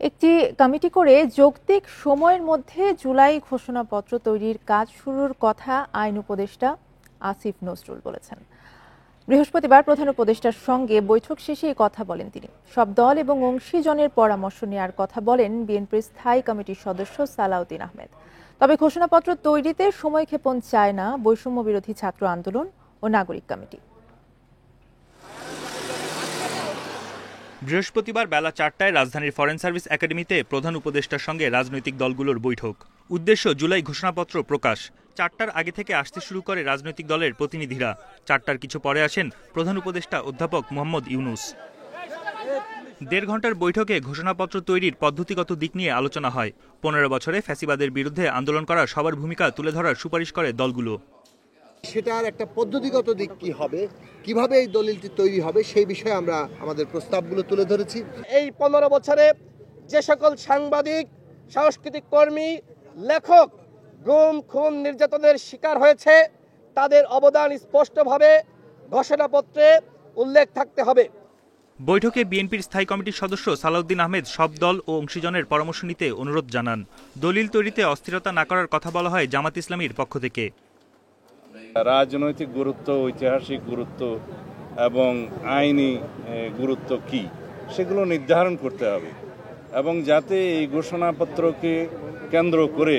একটি কমিটি করে যৌক্তিক সময়ের মধ্যে জুলাই ঘোষণাপত্র তৈরির কাজ শুরুর কথা আইন উপদেষ্টা আসিফ নজরুল বলেছেন। বৃহস্পতিবার প্রধান উপদেষ্টার সঙ্গে বৈঠক শেষে এই কথা বলেন তিনি। সব দল এবং অংশীজনের পরামর্শ নেওয়ার কথা বলেন বিএনপির স্থায়ী কমিটির সদস্য সালাউদ্দিন আহমেদ। তবে ঘোষণাপত্র তৈরিতে সময়ক্ষেপণ চায় না বৈষম্য বিরোধী ছাত্র আন্দোলন ও নাগরিক কমিটি। বৃহস্পতিবার বেলা 4টায় রাজধানীর ফরেন সার্ভিস একাডেমিতে প্রধান উপদেষ্টার সঙ্গে রাজনৈতিক দলগুলোর বৈঠক। উদ্দেশ্য জুলাই ঘোষণাপত্র প্রকাশ। 4টার আগে থেকে আসতে শুরু করে রাজনৈতিক দলের প্রতিনিধিরা। 4টার কিছু পরে আসেন প্রধান উপদেষ্টা অধ্যাপক মোহাম্মদ ইউনূস। 1.5 ঘন্টার বৈঠকে ঘোষণাপত্র তৈরির পদ্ধতিগত দিক নিয়ে আলোচনা হয়। 15 বছরে ফ্যাসিবাদের বিরুদ্ধে আন্দোলন করা সবার ভূমিকা তুলে ধরার সুপারিশ করে দলগুলো। সেটার একটা পদ্ধতিগত দিক কি হবে, কিভাবে এই দলিলটি তৈরি হবে, সেই বিষয়ে আমরা আমাদের প্রস্তাবগুলো তুলে ধরেছি। এই 15 বছরে যে সকল সাংবাদিক, সাংস্কৃতিক কর্মী, লেখক গুম, খুন, নির্যাতনের শিকার হয়েছে তাদের অবদান স্পষ্টভাবে ঘোষণাপত্রে উল্লেখ থাকতে হবে। বৈঠকে বিএনপির স্থায়ী কমিটির সদস্য সালাউদ্দিন আহমেদ সব দল ও অংশীজনের পরামর্শ নিতে অনুরোধ জানান। দলিল তৈরিতে অস্থিরতা না করার কথা বলা হয় জামাত ইসলামীর পক্ষ থেকে। রাজনৈতিক গুরুত্ব, ঐতিহাসিক গুরুত্ব এবং আইনি গুরুত্ব কি সেগুলো নির্ধারণ করতে হবে এবং যাতে এই ঘোষণাপত্রকে কেন্দ্র করে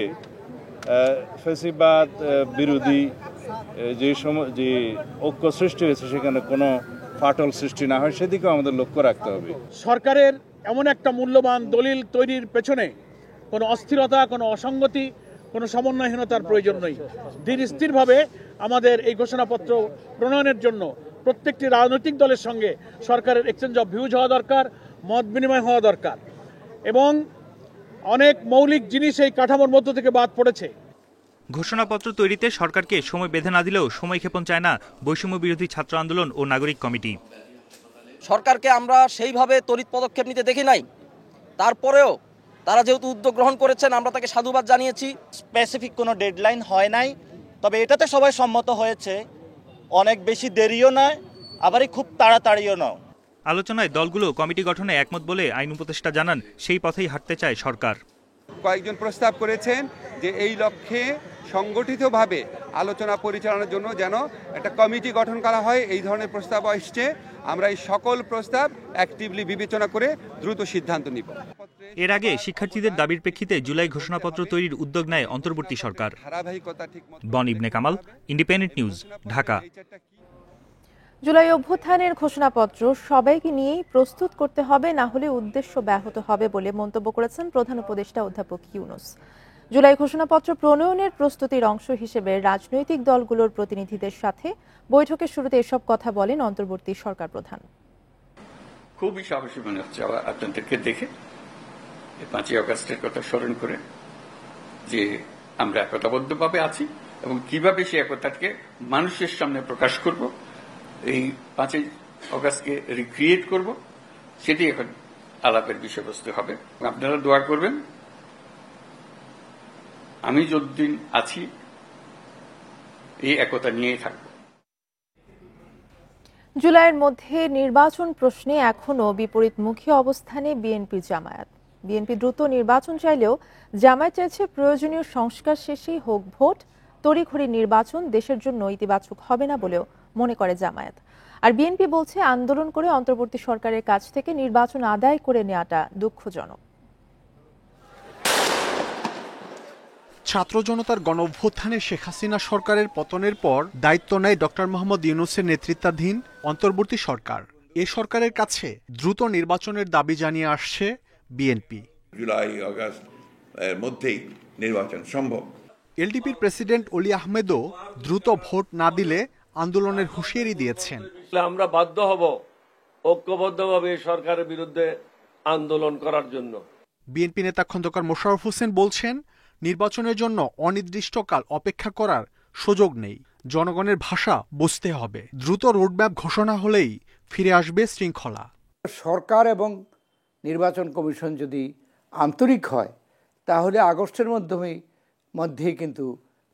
ফ্যাসিবাদ বিরোধী যে ঐক্য সৃষ্টি হয়েছে সেখানে কোনো ফাটল সৃষ্টি না হয় সেদিকেও আমাদের লক্ষ্য রাখতে হবে। সরকারের এমন একটা মূল্যবান দলিল তৈরির পেছনে কোনো অস্থিরতা, কোনো অসঙ্গতি, কোনো সমন্বয়হীনতার প্রয়োজন নেই। ধীর স্থিরভাবে আমাদের এই ঘোষণাপত্র প্রণয়নের জন্য প্রত্যেকটি রাজনৈতিক দলের সঙ্গে সরকারের এক্সচেঞ্জ অফ ভিউজ হওয়া দরকার, মত বিনিময় হওয়া দরকার এবং অনেক মৌলিক জিনিস এই কাঠামোর মধ্য থেকে বাদ পড়েছে। ঘোষণাপত্র তৈরিতে সরকারকে সময় বেঁধে না দিলেও সময়ক্ষেপণ চায় না বৈষম্য বিরোধী ছাত্র আন্দোলন ও নাগরিক কমিটি। সরকারকে আমরা সেইভাবে তড়িৎ পদক্ষেপ নিতে দেখি নাই, তারপরেও তারা যেহেতু উদ্যোগ গ্রহণ করেছেন আমরা তাকে সাধুবাদ জানিয়েছি। স্পেসিফিক কোনো ডেডলাইন হয় নাই, তবে এটাতে সবাই সম্মত হয়েছে অনেক বেশি দেরিও নয় আবারই খুব তাড়াতাড়িও নয়। আলোচনায় দলগুলো কমিটি গঠনে একমত বলে আইন উপদেষ্টা জানান সেই পথেই হাঁটতে চায় সরকার। কয়েকজন প্রস্তাব করেছেন যে এই লক্ষ্যে সংগঠিতভাবে আলোচনা পরিচালনার জন্য যেন একটা কমিটি গঠন করা হয়। এই ধরনের প্রস্তাব আসছে। আমরা এই সকল প্রস্তাব অ্যাক্টিভলি বিবেচনা করে দ্রুত সিদ্ধান্ত নিব। এর আগে শিক্ষার্থীদের দাবির প্রেক্ষিতে জুলাই ঘোষণাপত্র তৈরির উদ্যোগ নেয় অন্তর্বর্তী সরকার। বন ইবনে কামাল, ইন্ডিপেন্ডেন্ট নিউজ, ঢাকা। জুলাই অভ্যুত্থানের ঘোষণাপত্র সবাইকে নিয়েই প্রস্তুত করতে হবে, না হলে উদ্দেশ্য ব্যাহত হবে বলে মন্তব্য করেছেন প্রধান উপদেষ্টা অধ্যাপক ইউনূস। জুলাই ঘোষণাপত্র প্রণয়নের প্রস্তুতির অংশ হিসেবে রাজনৈতিক দলগুলোর প্রতিনিধিদের সাথে বৈঠকের শুরুতে এসব কথা বলেন অন্তর্বর্তী সরকার প্রধান। খুবই সাহসী মনে হচ্ছে আপনাদেরকে দেখে, 5ই আগস্টের কথা স্মরণ করে যে আমরা একতাবদ্ধভাবে আছি এবং কিভাবে সেই একতাকে মানুষের সামনে প্রকাশ করব, এই 5ই আগস্টকে রিক্রিয়েট করব, সেটি এখন আলাপের বিষয়বস্তু হবে। আপনারা দোয়া করবেন, আমি যতদিন আছি এই একতা নিয়েই থাকব। জুলাইয়ের মধ্যে নির্বাচন প্রশ্নে এখনও বিপরীতমুখী অবস্থানে বিএনপি জামায়াত। বিএনপি দ্রুত নির্বাচন চাইলেও জামায়াত চাইছে প্রয়োজনীয় সংস্কার শেষেই হোক ভোট। তড়িঘড়ি নির্বাচন দেশের জন্য ইতিবাচক হবে না বলেও মনে করে জামায়াত। আর বিএনপি বলছে আন্দোলন করে অন্তর্বর্তী সরকারের কাছ থেকে নির্বাচন আদায় করে নেওয়াটা দুঃখজনক। ছাত্র জনতার গণঅভ্যুত্থানে শেখ হাসিনা সরকারের পতনের পর দায়িত্ব নেয় ডক্টর মোহাম্মদ ইউনূসের নেতৃত্বাধীন অন্তর্বর্তী সরকার। এ সরকারের কাছে দ্রুত নির্বাচনের দাবি জানিয়ে আসছে বিএনপি। জুলাই আগস্ট এর মধ্যেই নির্বাচন সম্ভব। এলডিপির প্রেসিডেন্ট অলি আহমেদও দ্রুত ভোট না দিলে আন্দোলনের হুঁশিয়ারি দিয়েছেন। আমরা বাধ্য হব ঐক্যবদ্ধভাবে সরকারের বিরুদ্ধে আন্দোলন করার জন্য। বিএনপি নেতা খন্দকার মোশাররফ হোসেন বলছেন, নির্বাচনের জন্য অনির্দিষ্টকাল অপেক্ষা করার সুযোগ নেই। জনগণের ভাষা বুঝতে হবে। দ্রুত রোডম্যাপ ঘোষণা হলেই ফিরে আসবে শৃঙ্খলা। সরকার এবং নির্বাচন কমিশন যদি আন্তরিক হয় তাহলে আগস্টের মধ্যেই কিন্তু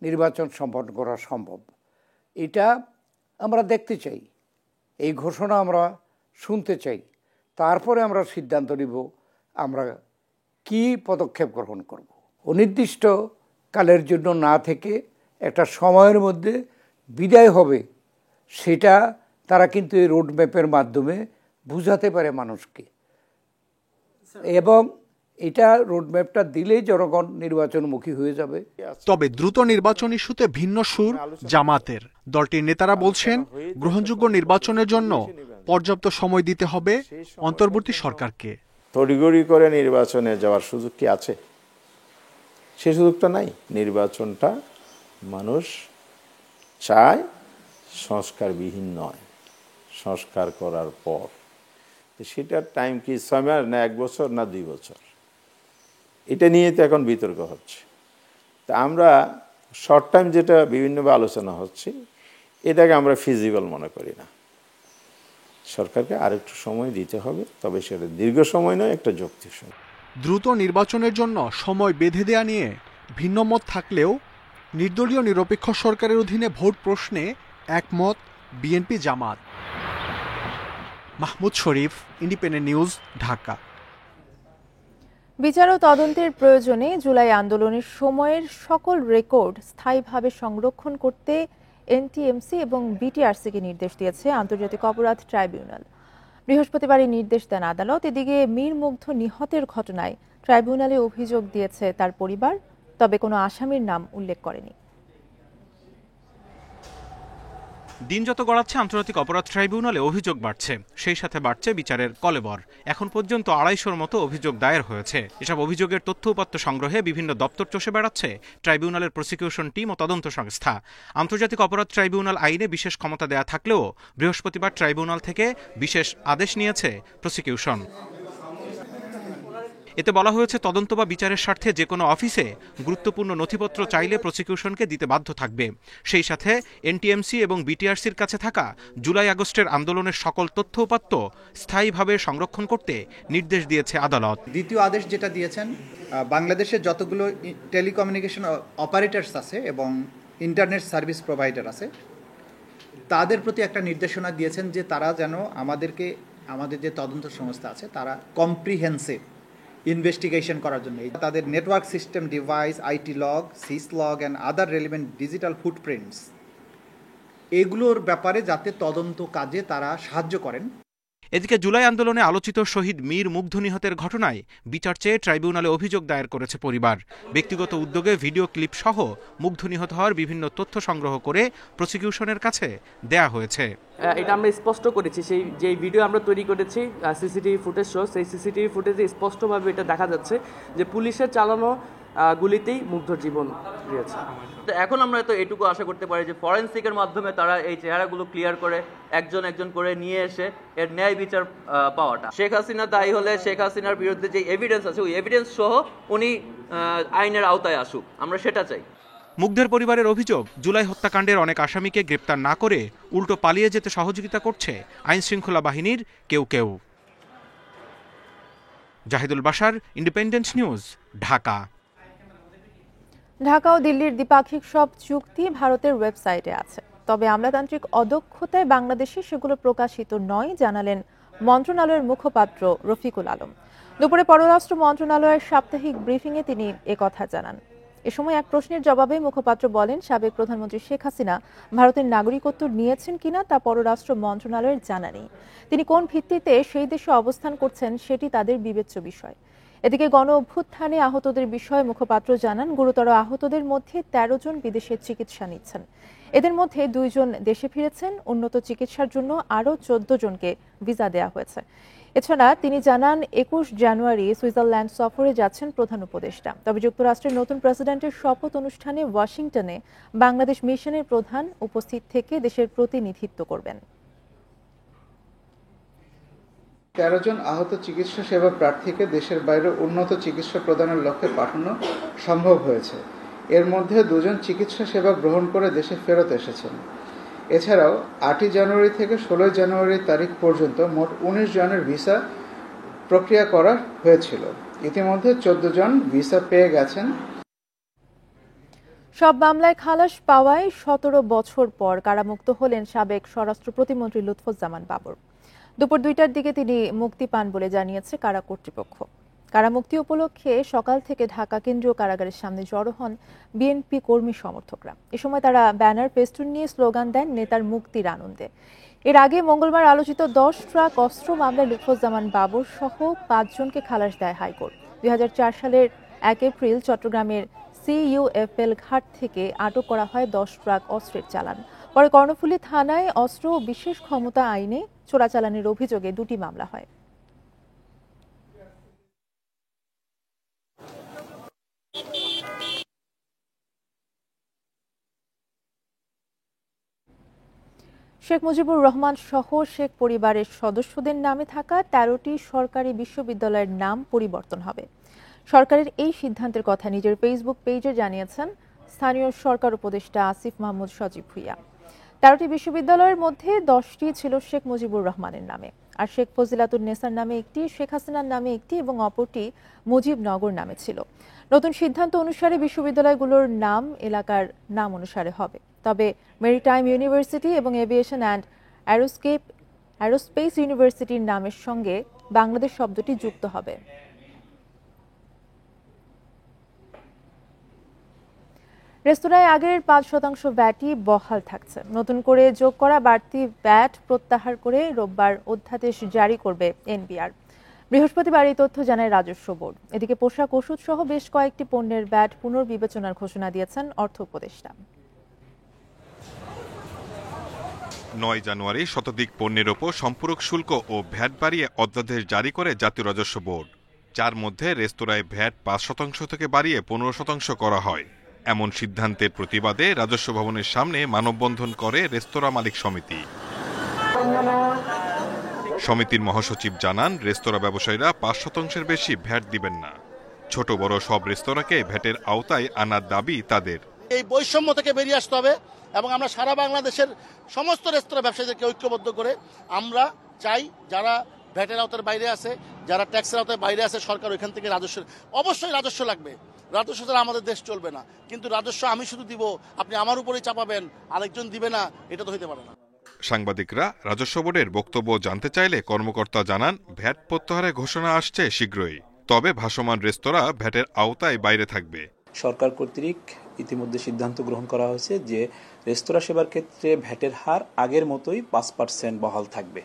নির্বাচন সম্পন্ন করা সম্ভব। এটা আমরা দেখতে চাই, এই ঘোষণা আমরা শুনতে চাই, তারপরে আমরা সিদ্ধান্ত নিব আমরা কি পদক্ষেপ গ্রহণ করব। অনির্দিষ্ট কালের জন্য না থেকে একটা সময়ের মধ্যে বিদায় হবে, সেটা তারা কিন্তু এই রোডম্যাপের মাধ্যমে বুঝাতে পারে মানুষকে, এবং এটা রোডম্যাপটা দিলেই জনগণ নির্বাচনমুখী হয়ে যাবে। তবে দ্রুত নির্বাচন ইস্যুতে ভিন্ন সুর জামাতের। দলটির নেতারা বলছেন, গ্রহণযোগ্য নির্বাচনের জন্য পর্যাপ্ত সময় দিতে হবে অন্তর্বর্তী সরকারকে। তড়িঘড়ি করে নির্বাচনে যাওয়ার সুযোগ কি আছে? সে সুযোগটা নাই। নির্বাচনটা মানুষ চায় সংস্কারবিহীন নয়, সংস্কার করার পর। সেটার টাইম কি 6 মাস না 1 বছর না 2 বছর, এটা নিয়ে তো এখন বিতর্ক হচ্ছে। তা আমরা শর্ট টাইম যেটা বিভিন্নভাবে আলোচনা হচ্ছে, এটাকে আমরা ফিজিবল মনে করি না। সরকারকে আরেকটু সময় দিতে হবে, তবে সেটা দীর্ঘ সময় নয়, একটা যৌক্তিক সময়। দ্রুত নির্বাচনের জন্য সময় বেঁধে দেয়া নিয়ে ভিন্ন মত থাকলেও নির্দলীয় নিরপেক্ষ সরকারের অধীনে ভোট প্রশ্নে একমত বিএনপি জামাত। মাহমুদ শরীফ, ইন্ডিপেন্ডেন্ট নিউজ, ঢাকা। বিচার ও তদন্তের প্রয়োজনে জুলাই আন্দোলনের সময়ের সকল রেকর্ড স্থায়ীভাবে সংরক্ষণ করতে এনটিএমসি এবং বিটিআরসিকে নির্দেশ দিয়েছে আন্তর্জাতিক অপরাধ ট্রাইব্যুনাল। বৃহস্পতিবার এই নির্দেশ দেন আদালত। এদিকে মীর মুগ্ধ নিহতের ঘটনায় ট্রাইব্যুনালে অভিযোগ দিয়েছে তার পরিবার, তবে কোনো আসামির নাম উল্লেখ করেনি। দিন যত গড়াচ্ছে আন্তর্জাতিক অপরাধ ট্রাইব্যুনালে অভিযোগ বাড়ছে, সেই সাথে বাড়ছে বিচারের কলেবর। এখন পর্যন্ত 250-র মতো অভিযোগ দায়ের হয়েছে। এসব অভিযোগের তথ্য উপাত্ত সংগ্রহে বিভিন্ন দপ্তর চষে বেড়াচ্ছে ট্রাইব্যুনালের প্রসিকিউশন টিম ও তদন্ত সংস্থা। আন্তর্জাতিক অপরাধ ট্রাইব্যুনাল আইনে বিশেষ ক্ষমতা দেয়া থাকলেও বৃহস্পতিবার ট্রাইব্যুনাল থেকে বিশেষ আদেশ নিয়েছে প্রসিকিউশন। এতে বলা হয়েছে, তদন্ত বা বিচারের স্বার্থে যে কোনো অফিসে গুরুত্বপূর্ণ নথিপত্র চাইলে প্রসিকিউশনকে দিতে বাধ্য থাকবে। সেই সাথে এনটিএমসি এবং বিটিআরসির কাছে থাকা জুলাই আগস্টের আন্দোলনের সকল তথ্য উপাত্ত স্থায়ীভাবে সংরক্ষণ করতে নির্দেশ দিয়েছে আদালত। দ্বিতীয় আদেশ যেটা দিয়েছেন, বাংলাদেশের যতগুলো টেলিকমিউনিকেশন অপারেটরস আছে এবং ইন্টারনেট সার্ভিস প্রোভাইডার আছে, তাদের প্রতি একটা নির্দেশনা দিয়েছেন যে তারা যেন আমাদের যে তদন্ত সংস্থা আছে তারা কম্প্রিহেন্সিভ ইনভেস্টিগেশন করার জন্য তাদের network system device, IT log, sys log and other relevant digital footprints, এগুলোর ব্যাপারে যাতে তদন্ত কাজে তারা সাহায্য করেন। এদিকে জুলাই আন্দোলনে আলোচিত শহীদ মীর মুগ্ধ নিহতের ঘটনায় বিচার চেয়ে ট্রাইব্যুনালে অভিযোগ দায়ের করেছে পরিবার। ব্যক্তিগত উদ্যোগে ভিডিও ক্লিপ সহ মুগ্ধ নিহত হওয়ার বিভিন্ন তথ্য সংগ্রহ করে প্রসিকিউশনের কাছে দেয়া হয়েছে। এটা আমরা স্পষ্ট করেছি, যে ভিডিও আমরা তৈরি করেছি সিসিটিভি ফুটেজ সহ, সেই সিসিটিভি ফুটেজে স্পষ্টভাবে এটা দেখা যাচ্ছে যে পুলিশের চালানো গুলিতেই মুগ্ধর জীবন দিয়েছে। এখন আমরা তো এটুকু আশা করতে পারি যে ফরেনসিকের মাধ্যমে তারা এই চেহারাগুলো ক্লিয়ার করে একজন একজন করে নিয়ে এসে এর ন্যায় বিচার পাওয়াটা। শেখ হাসিনা দায়ী হলে শেখ হাসিনার বিরুদ্ধে যে এভিডেন্স আছে, ওই এভিডেন্স সহ উনি আইনের আওতায় আসুক, আমরা সেটা চাই। মুগ্ধের পরিবারের অভিযোগ, জুলাই হত্যাকাণ্ডের অনেক আসামিকে গ্রেপ্তার না করে উল্টো পালিয়ে যেতে সহযোগিতা করছে আইন শৃঙ্খলা বাহিনীর কেউ কেউ। Zahidul Bashar, independent news, Dhaka. ঢাকা ও দিল্লির দ্বিপাক্ষিক সব চুক্তি ভারতের ওয়েবসাইটে আছে, তবে আমলাতান্ত্রিক অদক্ষতায় বাংলাদেশে সেগুলো প্রকাশিত নয়, জানালেন মন্ত্রণালয়ের মুখপাত্র রফিকুল আলম। দুপুরে পররাষ্ট্র মন্ত্রণালয়ের সাপ্তাহিক ব্রিফিংয়ে তিনি একথা জানান। এ সময় এক প্রশ্নের জবাবে মুখপাত্র বলেন, সাবেক প্রধানমন্ত্রী শেখ হাসিনা ভারতের নাগরিকত্ব নিয়েছেন কিনা তা পররাষ্ট্র মন্ত্রণালয়ের জানা নেই। তিনি কোন ভিত্তিতে সেই দেশে অবস্থান করছেন সেটি তাদের বিবেচ্য বিষয়। এদিকে গণ অভ্যুত্থানে আহতদের বিষয়ে মুখপাত্র জানান, গুরুতর আহতদের মধ্যে 13 জন বিদেশে চিকিৎসা নিচ্ছেন। এদের মধ্যে 2 জন দেশে ফিরেছেন। উন্নত চিকিৎসার জন্য আরও 14 জনকে ভিসা দেওয়া হয়েছে। এছাড়া তিনি জানান, 21 জানুয়ারি সুইজারল্যান্ড সফরে যাচ্ছেন প্রধান উপদেষ্টা। তবে যুক্তরাষ্ট্রের নতুন প্রেসিডেন্টের শপথ অনুষ্ঠানে ওয়াশিংটনে বাংলাদেশ মিশনের প্রধান উপস্থিত থেকে দেশের প্রতিনিধিত্ব করবেন। 13 জন আহত চিকিৎসা সেবা প্রার্থীকে দেশের বাইরে উন্নত চিকিৎসা প্রদানের লক্ষ্যে পাঠানো সম্ভব হয়েছে। এর মধ্যে 2 জন চিকিৎসা সেবা গ্রহণ করে দেশে ফেরত এসেছেন। এছাড়াও 8 জানুয়ারি থেকে 16 জানুয়ারি তারিখ পর্যন্ত মোট 19 জনের ভিসা প্রক্রিয়া করা হয়েছিল। ইতিমধ্যে 14 জন ভিসা পেয়ে গেছেন। সব মামলায় খালাস পাওয়ায় 17 বছর পর কারামুক্ত হলেন সাবেক স্বরাষ্ট্র প্রতিমন্ত্রী লুৎফুজ্জামান বাবর। দুপুর 2টার দিকে তিনি মুক্তি পান বলে জানিয়েছে কারা কর্তৃপক্ষ। কারামুক্তি উপলক্ষে সকাল থেকে ঢাকা কেন্দ্রীয় কারাগারের সামনে জড়ো হন বিএনপি কর্মী সমর্থকরা। এ সময় তারা ব্যানার ফেস্টুন নিয়ে স্লোগান দেন নেতার মুক্তির আনন্দে। এর আগে মঙ্গলবার আলোচিত 10 ট্রাক অস্ত্র মামলায় লুৎফুজ্জামান বাবর সহ 5 জনকে খালাস দেয় হাইকোর্ট। 2004 সালের 1 এপ্রিল চট্টগ্রামের CUFL ঘাট থেকে আটক করা হয় 10 ট্রাক অস্ত্রের চালান। পরে কর্ণফুলী থানায় অস্ত্র ও বিশেষ ক্ষমতা আইনে চোরাচালানের অভিযোগে 2টি মামলা হয়। শেখ মুজিবুর রহমান সহ শেখ পরিবারের সদস্যদের নামে থাকা 13টি সরকারি বিশ্ববিদ্যালয়ের নাম পরিবর্তন হবে। সরকারের এই সিদ্ধান্তের কথা নিজের ফেসবুক পেজে জানিয়েছেন স্থানীয় সরকার উপদেষ্টা আসিফ মাহমুদ সজীব ভুইয়া। 13টি বিশ্ববিদ্যালয়ের মধ্যে 10টি ছিল শেখ মুজিবুর রহমানের নামে, আর শেখ ফজিলাতুন নেসার নামে একটি, শেখ হাসিনার নামে একটি এবং অপরটি মুজিবনগর নামে ছিল। নতুন সিদ্ধান্ত অনুসারে বিশ্ববিদ্যালয়গুলোর নাম এলাকার নাম অনুসারে হবে। তবে মেরিটাইম ইউনিভার্সিটি এবং এভিয়েশন অ্যান্ড অ্যারোস্পেস ইউনিভার্সিটির নামের সঙ্গে বাংলাদেশ শব্দটি যুক্ত হবে। রেস্তোরাঁয় আগের 5% ভ্যাটই বহাল থাকছে। নতুন করে যোগ করা বাড়তি ভ্যাট প্রত্যাহার করে রোববার অধ্যাদেশ জারি করবে এনবিআর। বৃহস্পতিবার এই তথ্য জানায় রাজস্ব বোর্ড। এদিকে পোশাক, ওষুধ সহ বেশ কয়েকটি পণ্যের ভ্যাট পুনর্বিবেচনার ঘোষণা দিয়েছেন অর্থ উপদেষ্টা। 9 জানুয়ারি শতাধিক পণ্যের ওপর সম্পূরক শুল্ক ও ভ্যাট বাড়িয়ে অধ্যাদেশ জারি করে জাতীয় রাজস্ব বোর্ড, যার মধ্যে রেস্তোরাঁয় ভ্যাট 5% থেকে বাড়িয়ে 15% করা হয়। এমন সিদ্ধান্তের প্রতিবাদে রাজস্ব ভবনের সামনে মানববন্ধন করে রেস্তোরাঁ মালিক সমিতি। সমিতির মহাসচিব জানান, রেস্তোরাঁ ব্যবসায়ীরা 5%-এর বেশি ভ্যাট দিবেন না। ছোট বড় সব রেস্তোরাঁকে ভ্যাটের আওতায় আনার দাবি তাদের। এই বৈষম্য থেকে বেরিয়ে আসতে হবে এবং আমরা সারা বাংলাদেশের সমস্ত রেস্তোরাঁ ব্যবসায়ীদেরকে ঐক্যবদ্ধ করে আমরা চাই যারা ভ্যাটের আওতার বাইরে আছে, যারা ট্যাক্সের আওতার বাইরে আছে, সরকার ওইখান থেকে রাজস্ব, অবশ্যই রাজস্ব লাগবে। রাজস্ব ছাড়া আমাদের দেশ চলবে না। কিন্তু রাজস্ব আমি শুধু দিব, আপনি আমার উপরেই চাপাবেন, আরেকজন দিবে না, এটা তো হইতে পারে না। সাংবাদিকরা রাজস্ব বোর্ডের বক্তব্য জানতে চাইলে কর্মকর্তা জানান, ভ্যাট প্রত্যাহারের ঘোষণা আসছে শীঘ্রই। তবে ভাসমান রেস্তোরাঁ ভ্যাটের আওতায় বাইরে থাকবে। সরকার কর্তৃক ইতিমধ্যে সিদ্ধান্ত গ্রহণ করা হয়েছে যে রেস্তোরাঁ সেবার ক্ষেত্রে ভ্যাটের হার আগের মতোই 5% বহাল থাকবে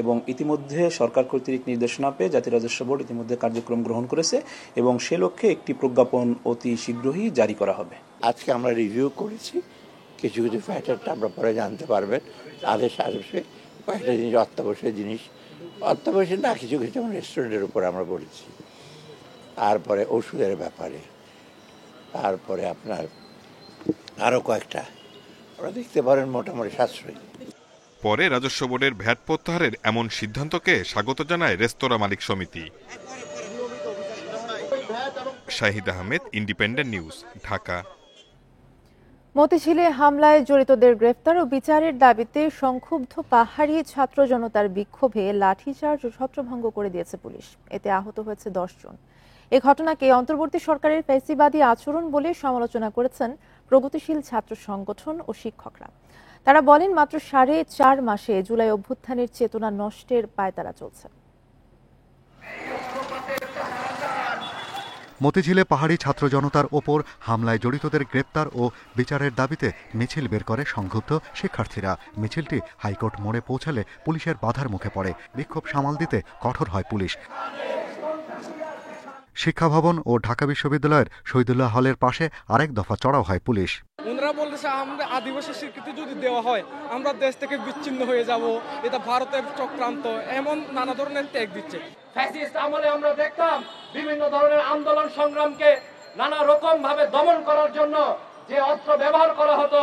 এবং ইতিমধ্যে সরকার কর্তৃক নির্দেশনা পেয়ে জাতীয় রাজস্ব বোর্ড ইতিমধ্যে কার্যক্রম গ্রহণ করেছে এবং সে লক্ষ্যে একটি প্রজ্ঞাপন অতি শীঘ্রই জারি করা হবে। আজকে আমরা রিভিউ করেছি, কিছু কিছু ফ্যাক্টরটা আমরা পরে জানতে পারবেন। আদেশ আসবে কয়েকটা জিনিস, অত্যাবশ্যক না কিছু কিছু যেমন রেস্টুরেন্টের উপর আমরা বলেছি, তারপরে ওষুধের ব্যাপারে, তারপরে আপনার আরও কয়েকটা আমরা দেখতে পারেন মোটামুটি সাশ্রয়ী। পরে রাজস্ব বোর্ডের ভ্যাট প্রত্যাহারের এমন সিদ্ধান্তকে স্বাগত জানায় রেস্তোরাঁ মালিক সমিতি। Shahid Ahmed, independent news, Dhaka. মতিঝিলে হামলায় জড়িতদের গ্রেফতার ও বিচারের দাবিতে সংক্ষুব্ধ পাহাড়ি ছাত্র জনতার বিক্ষোভে লাঠিচার্জ ও ছত্রভঙ্গ করে দিয়েছে পুলিশ। এতে আহত হয়েছে 10 জন। এই ঘটনাকে অন্তর্বর্তী সরকারের ফ্যাসিবাদী আচরণ বলে সমালোচনা করেছেন প্রগতিশীল ছাত্র সংগঠন ও শিক্ষকরা। তারা বলেন, মাত্র 4.5 মাসে জুলাই অভ্যুত্থানের চেতনা নষ্টের পায়তারা চলছে। মতিঝিলে পাহাড়ি ছাত্র জনতার ওপর হামলায় জড়িতদের গ্রেপ্তার ও বিচারের দাবিতে মিছিল বের করে সংক্ষুব্ধ শিক্ষার্থীরা। মিছিলটি হাইকোর্ট মোড়ে পৌঁছালে পুলিশের বাধার মুখে পড়ে। বিক্ষোভ সামাল দিতে কঠোর হয় পুলিশ। শিক্ষা ভবন ও ঢাকা বিশ্ববিদ্যালয়ের শহীদুল্লাহ হলের পাশে আরেক দফা চড়াও হয় পুলিশ। ওনারা বলতেছে, আমরা আদিবাসী স্বীকৃতি যদি দেওয়া হয় আমরা দেশ থেকে বিচ্ছিন্ন হয়ে যাব, এটা ভারতের চক্রান্ত, এমন নানা ধরনের ট্যাগ দিচ্ছে। ফ্যাসিস্ট আমলে আমরা দেখতাম বিভিন্ন ধরনের আন্দোলন সংগ্রামকে নানা রকম ভাবে দমন করার জন্য যে অস্ত্র ব্যবহার করা হতো,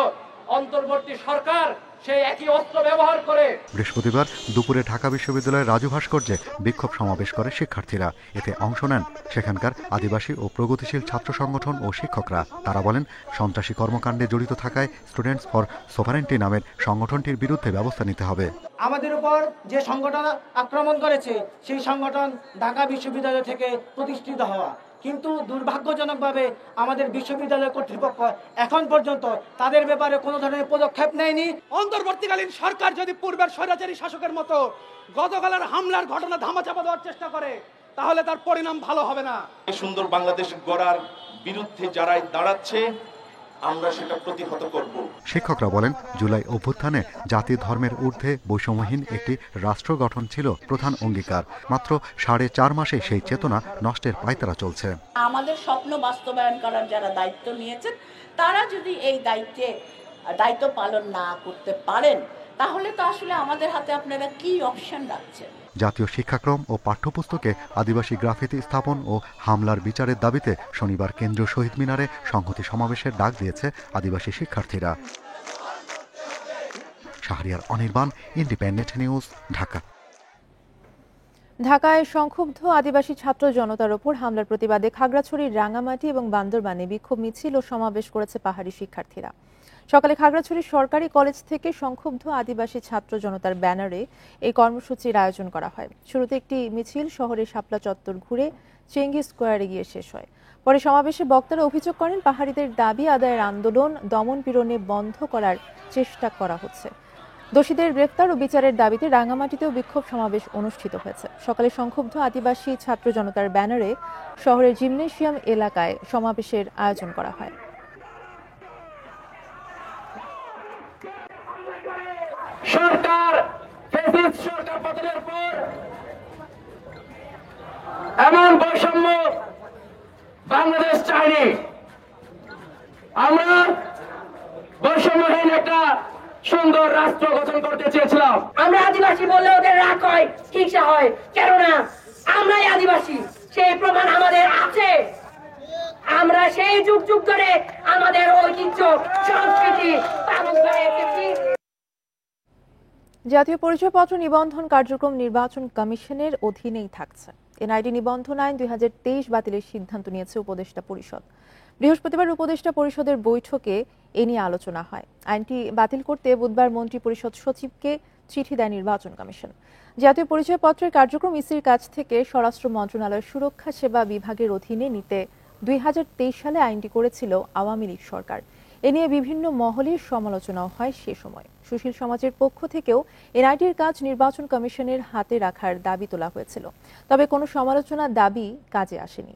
অন্তর্বর্তী সরকার সেই একই অস্ত্র ব্যবহার করে। বৃহস্পতিবার দুপুরে ঢাকা বিশ্ববিদ্যালয়ের রাজু ভাস্কর্যে বিক্ষোভ সমাবেশ করে শিক্ষার্থীরা। এতে অংশ নেন সেখানকার আদিবাসী ও প্রগতিশীল ছাত্র সংগঠন ও শিক্ষকরা। তারা বলেন, সন্ত্রাসী কর্মকাণ্ডে জড়িত থাকায় স্টুডেন্টস ফর সভারেন্টি নামের সংগঠনটির বিরুদ্ধে ব্যবস্থা নিতে হবে। আমাদের উপর যে সংগঠন আক্রমণ করেছে সেই সংগঠন ঢাকা বিশ্ববিদ্যালয় থেকে প্রতিষ্ঠিত হওয়া, কিন্তু দুর্ভাগ্যজনকভাবে আমাদের বিশ্ববিদ্যালয় কর্তৃপক্ষ এখন পর্যন্ত তাদের ব্যাপারে কোনো ধরনের পদক্ষেপ নেয়নি। অন্তর্বর্তীকালীন সরকার যদি পূর্বের স্বৈরাচারী শাসকের মতো গতকালের হামলার ঘটনা ধামাচাপা দেওয়ার চেষ্টা করে তাহলে তার পরিণাম ভালো হবে না। সুন্দর বাংলাদেশ গড়ার বিরুদ্ধে যারাই দাঁড়াচ্ছে আমরা সেটা প্রতিহত করব। শিক্ষকরা বলেন, জুলাই অভ্যুত্থানে জাতি ধর্মের ঊর্ধ্বে বৈষম্যহীন একটি রাষ্ট্র গঠন ছিল প্রধান অঙ্গীকার। মাত্র 4.5 মাসে সেই চেতনা নষ্টের পায়তারা চলছে। আমাদের স্বপ্ন বাস্তবায়ন করার যারা দায়িত্ব নিয়েছেন তারা যদি এই দায়িত্ব পালন না করতে পারেন তাহলে তো আসলে আমাদের হাতে আপনারা কি অপশন রাখছেন? জাতীয় শিক্ষাক্রম ও পাঠ্যপুস্তকে আদিবাসী গ্রাফিতি স্থাপন ও হামলার বিচারের দাবিতে শনিবার কেন্দ্রীয় শহীদ মিনারে সংহতি সমাবেশের ডাক দিয়েছে আদিবাসী শিক্ষার্থীরা। Shahriar Anirban, independent news, Dhaka. ঢাকায় সংক্ষুব্ধ আদিবাসী ছাত্র জনতার ওপর হামলার প্রতিবাদে খাগড়াছড়ির রাঙামাটি এবং বান্দরবানে বিক্ষোভ মিছিল ও সমাবেশ করেছে পাহাড়ি শিক্ষার্থীরা। সকালে খাগড়াছড়ি সরকারি কলেজ থেকে সংক্ষুব্ধ আদিবাসী ছাত্র জনতার ব্যানারে এই কর্মসূচির আয়োজন করা হয়। শুরুতে একটি মিছিল শহরের শাপলা চত্বর ঘুরে চেঙ্গি স্কোয়ারে গিয়ে শেষ হয়। পরে সমাবেশে বক্তারা অভিযোগ করেন, পাহাড়িদের দাবি আদায়ের আন্দোলন দমন পীড়নে বন্ধ করার চেষ্টা করা হচ্ছে। দোষীদের গ্রেফতার ও বিচারের দাবিতে রাঙামাটিতেও বিক্ষোভ সমাবেশ অনুষ্ঠিত হয়েছে। সকালে সংক্ষুব্ধ আদিবাসী ছাত্র জনতার ব্যানারে শহরের জিমনেশিয়াম এলাকায় সমাবেশের আয়োজন করা হয়। সরকার সরকার পতনের পর এমন বৈষম্য বাংলাদেশ চায়নি। আমরা বৈষম্যহীন একটা সুন্দর রাষ্ট্র গঠন করতে চেয়েছিলাম। আমরা আদিবাসী বললে ওদের রাগ হয়, হিংসা হয়, কেননা আমরাই আদিবাসী, সেই প্রমাণ আমাদের আছে। আমরা সেই যুগ যুগ ধরে আমাদের ঐতিহ্য সংস্কৃতি পালন করে এসেছি। জাতীয় পরিচয়পত্র নিবন্ধন কার্যক্রম নির্বাচন কমিশনের অধীনেই থাকছে। এনআইডি নিবন্ধন আইন 2023 বাতিলের সিদ্ধান্ত নিয়েছে উপদেষ্টা পরিষদ। বৃহস্পতিবার উপদেষ্টা পরিষদের বৈঠকে এ নিয়ে আলোচনা হয়। আইনটি বাতিল করতে বুধবার মন্ত্রী পরিষদ সচিবকে চিঠি দেয় নির্বাচন কমিশন। জাতীয় পরিচয়পত্রের কার্যক্রম ইসির কাছ থেকে স্বরাষ্ট্র মন্ত্রণালয়ের সুরক্ষা সেবা বিভাগের অধীনে নিতে 2023 সালে আইনটি করেছিল আওয়ামী লীগ সরকার। এ নিয়ে বিভিন্ন মহলের সমালোচনাও হয় সে সময়। সুশীল সমাজের পক্ষ থেকেও এনআইডির কাজ নির্বাচন কমিশনের হাতে রাখার দাবি তোলা হয়েছিল, তবে কোনো সমালোচনা দাবি কাজে আসেনি।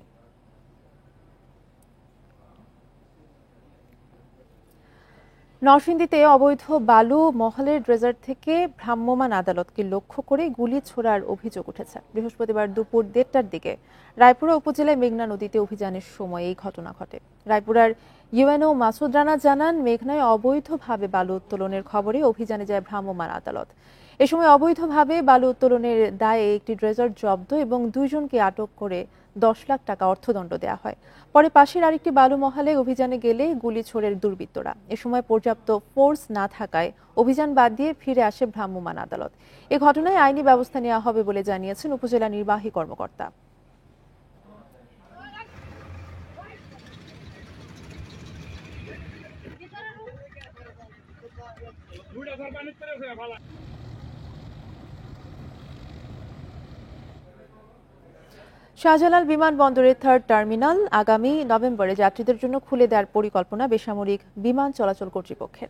নরসিংদীতে অবৈধ বালু মহলের ড্রেজার থেকে ভ্রাম্যমাণ আদালতকে লক্ষ্য করে গুলি ছোড়ার অভিযোগ উঠেছে। বৃহস্পতিবার দুপুর 1:30টার দিকে রায়পুরা উপজেলায় মেঘনা নদীতে অভিযানের সময় এই ঘটনা ঘটে। রায়পুরার ইউএনও মাসুদ রানা জানান, মেঘনায় অবৈধভাবে বালু উত্তোলনের খবরে অভিযানে যায় ভ্রাম্যমাণ আদালত। এ সময় অবৈধভাবে বালু উত্তোলনের দায়ে একটি ড্রেজার জব্দ এবং 2 জনকে আটক করে 10 লাখ টাকা অর্থদণ্ড দেওয়া হয়। পরে পাশের আরেকটি বালু মহলে অভিযানে গেলে গুলি ছোড়ের দুর্বৃত্তরা। এ সময় পর্যাপ্ত ফোর্স না থাকায় অভিযান বাদ দিয়ে ফিরে আসে ভ্রাম্যমাণ আদালত। এ ঘটনায় আইনি ব্যবস্থা নেওয়া হবে বলে জানিয়েছেন উপজেলা নির্বাহী কর্মকর্তা। শাহজালাল বিমানবন্দরের 3rd টার্মিনাল আগামী নভেম্বরে যাত্রীদের জন্য খুলে দেওয়ার পরিকল্পনা বেসামরিক বিমান চলাচল কর্তৃপক্ষের।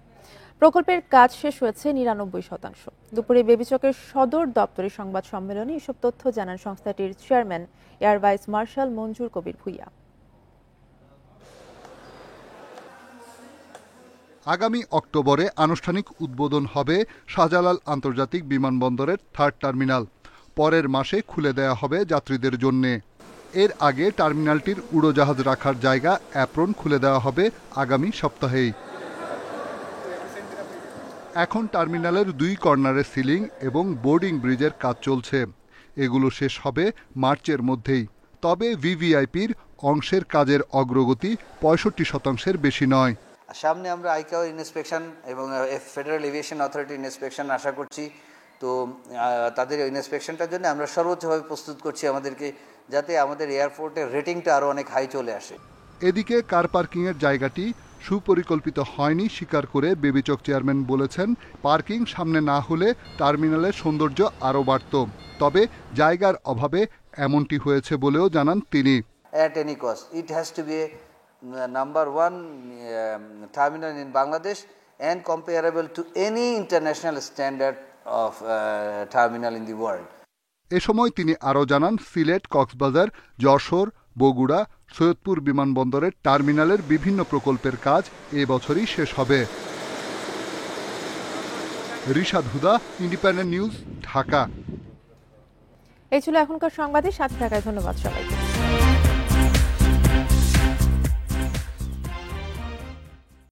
প্রকল্পের কাজ শেষ হয়েছে 99%। দুপুরে বেবিচকের সদর দপ্তরে সংবাদ সম্মেলনে এসব তথ্য জানান সংস্থাটির চেয়ারম্যান এয়ার ভাইস মার্শাল মঞ্জুর কবির ভুইয়া। আগামী অক্টোবরে আনুষ্ঠানিক উদ্বোধন হবে শাহজালাল আন্তর্জাতিক বিমানবন্দরের 3rd টার্মিনাল। পরের মাসে খুলে দেয়া হবে যাত্রীদের জন্য। এর আগে টার্মিনালটির উড়োজাহাজ রাখার জায়গা অ্যাপ্রন খুলে দেওয়া হবে আগামী সপ্তাহেই। এখন টার্মিনালের 2 কর্নারের সিলিং এবং বোর্ডিং ব্রিজের কাজ চলছে। এগুলো শেষ হবে মার্চের মধ্যেই। তবে ভিভিআইপির অংশের কাজের অগ্রগতি 65%-এর বেশি নয়। সামনে আমরা আইকাও ইন্সপেকশন এবং ফেডারেল এভিয়েশন অথরিটি ইন্সপেকশন আশা করছি। তো তাদের ইন্সপেকশনটার জন্য আমরা সর্বোচ্চভাবে প্রস্তুত করছি আমাদেরকে, যাতে আমাদের এয়ারপোর্টের রেটিংটা আরও অনেক হাই চলে আসে। এদিকে কার পার্কিংয়ের জায়গাটি সুপরিকল্পিত হয়নি স্বীকার করে বেবিচক চেয়ারম্যান বলেছেন, পার্কিং সামনে না হলে টার্মিনালের সৌন্দর্য আরও বাড়ত। তবে জায়গার অভাবে এমনটি হয়েছে বলেও জানান তিনি। at any cost. It has to be a number one terminal in Bangladesh and comparable to any international standard of terminal in the world. এ সময় তিনি আরও জানান, সিলেট, কক্সবাজার, যশোর, বগুড়া, সৈয়দপুর বিমানবন্দরের টার্মিনালের বিভিন্ন প্রকল্পের কাজ এ বছরই শেষ হবে। রিশাদ হুদা, ইন্ডিপেন্ডেন্ট নিউজ, ঢাকা। এই ছিল এখনকার সংবাদে। সাথে থাকায় ধন্যবাদ সবাইকে।